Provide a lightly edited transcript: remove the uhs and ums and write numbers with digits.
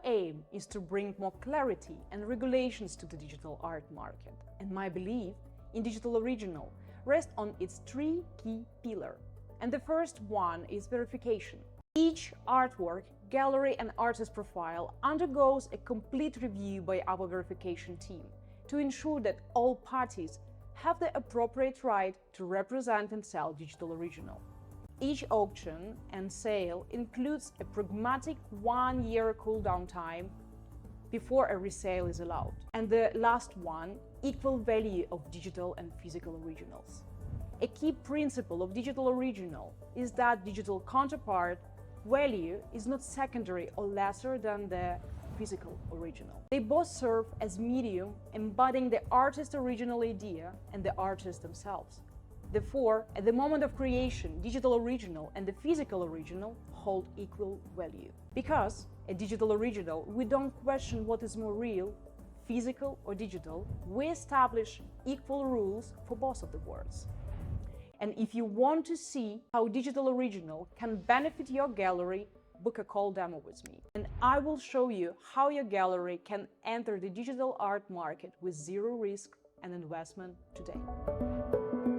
aim is to bring more clarity and regulations to the digital art market, and my belief in digital original rests on its three key pillars. And the first one is verification. Each artwork, gallery and artist profile undergoes a complete review by our verification team to ensure that all parties have the appropriate right to represent and sell digital original. Each auction and sale includes a pragmatic 1-year cooldown time before a resale is allowed. And the last one, equal value of digital and physical originals. A key principle of digital original is that digital counterpart value is not secondary or lesser than the physical original. They both serve as medium embodying the artist's original idea and the artist themselves. Therefore, at the moment of creation, digital original and the physical original hold equal value. Because a digital original, we don't question what is more real, physical or digital. We establish equal rules for both of the worlds. And if you want to see how digital original can benefit your gallery, book a call demo with me. And I will show you how your gallery can enter the digital art market with zero risk and investment today.